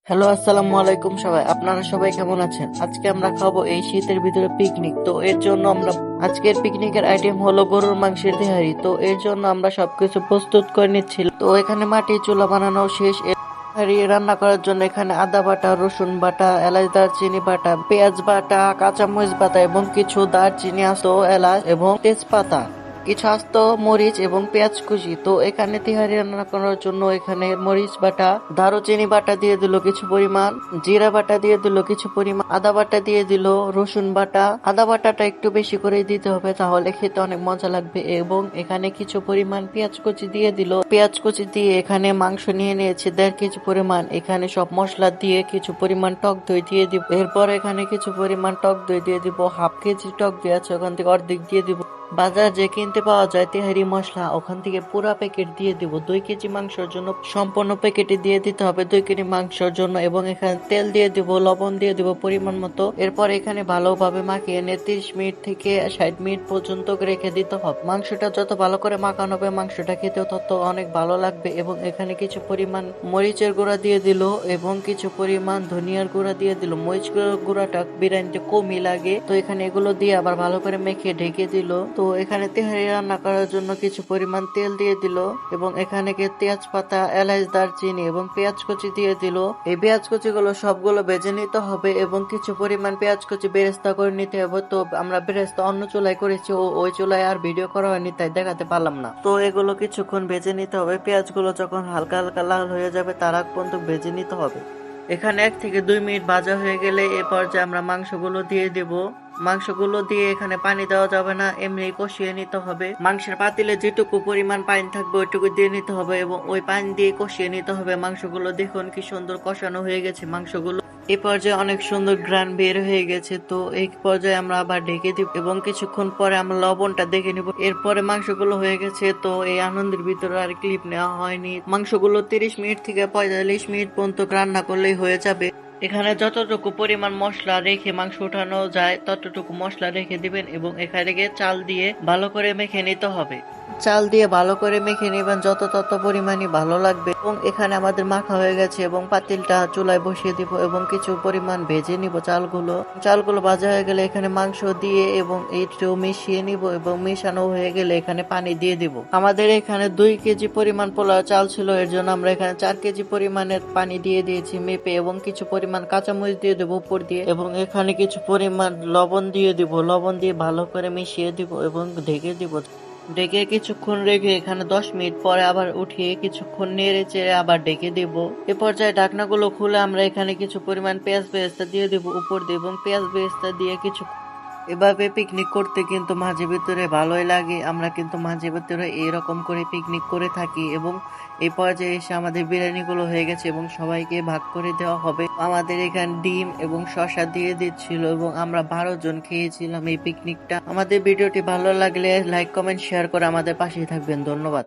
Hello, আসসালামু আলাইকুম সবাই। আপনারা সবাই কেমন আছেন? আজকে আমরা খাবো এই শীতের ভিতরে পিকনিক। তো এর জন্য আমরা আজকের পিকনিকের আইটেম হলো গরুর মাংসের তেহারি। তো এর জন্য আমরা সবকিছু প্রস্তুত করে নিচ্ছি। তো এখানে মাটির চুলা বানানো শেষ। তেহারি রান্না করার জন্য এখানে আদা বাটা, রসুন বাটা, এলাচ দারচিনি বাটা, পেঁয়াজ বাটা, কাঁচামরিচ বাটা এবং কিছু দারচিনি, আস্ত এলাচ এবং তেজপাতা, কিছু আস্ত মরিচ এবং পেঁয়াজ কুচি। তো এখানে তিহারি রান্না করার জন্য এখানে মরিচ বাটা, দারুচিনি বাটা দিয়ে দিল কিছু পরিমাণ, জিরা বাটা দিয়ে দিল কিছু পরিমাণ, আদা বাটা দিয়ে দিল, রসুন বাটা, আদা বাটাটা একটু বেশি করে দিতে হবে, তাহলে খেতে অনেক মজা লাগবে। এবং এখানে কিছু পরিমাণ পেঁয়াজ কুচি দিয়ে দিল। পেঁয়াজ কুচি দিয়ে এখানে মাংস নিয়ে নিয়েছে 1.5 কেজি পরিমাণ। এখানে সব মশলা দিয়ে কিছু পরিমাণ টক দই দিয়ে দিব। এরপর এখানে কিছু পরিমাণ টক দই দিয়ে দিব। 1/2 কেজি টক দই আছে, ওখান থেকে অর্ধেক দিয়ে দিব। বাজার যে কিনতে পাওয়া যায় তেহারি মশলা, ওখান থেকে পুরা প্যাকেট দিয়ে দিব। 2 কেজি মাংসের জন্য সম্পূর্ণ প্যাকেটে দিয়ে দিতে হবে 2 কেজি মাংসের জন্য। এবং এখানে তেল দিয়ে দিব, লবণ দিয়ে দিব পরিমাণ মতো। এরপর এখানে ভালোভাবে মাখিয়ে নিয়ে 30 মিনিট থেকে 60 মিনিট পর্যন্ত রেখে দিতে হবে। মাংসটা যত ভালো করে মাখানো হবে মাংসটা খেতেও তত অনেক ভালো লাগবে। এবং এখানে কিছু পরিমাণ মরিচের গুঁড়া দিয়ে দিল এবং কিছু পরিমাণ ধনিয়ার গুঁড়া দিয়ে দিল। মরিচ গুঁড়াটা বিরিয়ানিতে কমই লাগে, তো এখানে এগুলো দিয়ে আবার ভালো করে মেখে ঢেকে দিল। তো এখানে তেহারি রান্না করার জন্য কিছু পরিমাণ তেল দিয়ে দিল এবং এখানে তেজপাতা, এলাচ, দারচিনি এবং পেঁয়াজ কুচি দিয়ে দিল। এই পেঁয়াজ কুচি গুলো সবগুলো ভেজে নিতে হবে এবং কিছু পরিমাণ পেঁয়াজ কুচি বেরেস্তা করে নিতে হবে। তো আমরা বেরেস্তা অন্য চুলায় করেছি, ওই চুলায় আর ভিডিও করা হয়নি, তাই দেখাতে পারলাম না। তো এগুলো কিছুক্ষণ ভেজে নিতে হবে। পেঁয়াজ গুলো যখন হালকা হালকা লাল হয়ে যাবে তার আগ পর্যন্ত ভেজে নিতে হবে। এখানে 1 থেকে 2 মিনিট ভাজা হয়ে গেলে এ পর্যায়ে আমরা মাংসগুলো দিয়ে দেব। মাংসগুলো দিয়ে এখানে পানি দেওয়া যাবে না, এমনি কষিয়ে নিতে হবে। মাংসের পাতিলে যেটুকু পরিমাণ পানি থাকবে ওইটুকু দিয়ে নিতে হবে এবং ওই পানি দিয়ে কষিয়ে নিতে হবে মাংসগুলো। দেখুন কি সুন্দর কষানো হয়ে গেছে মাংসগুলো। এই পর্যায়ে অনেক সুন্দর গ্রান বের হয়ে গেছে। তো এই পর্যায়ে আমরা আবার ঢেকে দিব এবং কিছুক্ষণ পরে আমরা লবণটা দেখে নিব। এরপরে মাংসগুলো হয়ে গেছে। তো এই আনন্দের ভিতরে আর ক্লিপ নেওয়া হয়নি। মাংসগুলো 30 মিনিট থেকে 45 মিনিট পর্যন্ত রান্না করলেই হয়ে যাবে। এখানে যতটুকু পরিমাণ মশলা রেখে মাংস উঠানো যায় ততটুকু মশলা রেখে দিবেন এবং এখানে চাল দিয়ে ভালো করে মেখে নিতে হবে। চাল দিয়ে ভালো করে মেখে নেবেন, যত তত পরিমাণই ভালো লাগবে। এবং এখানে আমাদের মাখা হয়ে গেছে এবং পাতিলটা চুলায় বসিয়ে দিব এবং কিছু পরিমাণ ভেজে নিব চালগুলো ভাজা হয়ে গেলে এখানে মাংস দিয়ে এবং একটু মিশিয়ে নিব এবং মিশানো হয়ে গেলে এখানে পানি দিয়ে দিব। আমাদের এখানে 2 কেজি পরিমাণ পোলাও চাল ছিল, এর জন্য আমরা এখানে 4 কেজি পরিমাণের পানি দিয়ে দিয়েছি মেপে এবং কিছু পরিমাণ কাঁচামরিচ দিয়ে দেবো উপর দিয়ে এবং এখানে কিছু পরিমাণ লবণ দিয়ে দিব। লবণ দিয়ে ভালো করে মিশিয়ে দিব এবং ঢেকে দিব। ঢেকে কিছুক্ষণ রেখে এখানে 10 মিনিট পরে আবার উঠিয়ে কিছুক্ষণ নেড়ে চেড়ে আবার ঢেকে দেব। এ পর্যায়ে ঢাকনাগুলো খুলে আমরা এখানে কিছু পরিমাণ পেঁয়াজ বেরেস্তা দিয়ে দেব উপর দিয়ে এবং পেঁয়াজ বেরেস্তা দিয়ে কিছু। এভাবে পিকনিক করতে কিন্তু মাঝে ভিতরে ভালোই লাগে। আমরা কিন্তু মাঝে ভিতরে এরকম করে পিকনিক করে থাকি এবং এই পর্যায়ে এসে আমাদের বিরিয়ানি গুলো হয়ে গেছে এবং সবাইকে ভাগ করে দেওয়া হবে। আমাদের এখানে ডিম এবং শসা দিয়ে দিচ্ছিল এবং আমরা 12 জন খেয়েছিলাম এই পিকনিকটা। আমাদের ভিডিওটি ভালো লাগলে লাইক, কমেন্ট, শেয়ার করে আমাদের পাশেই থাকবেন। ধন্যবাদ।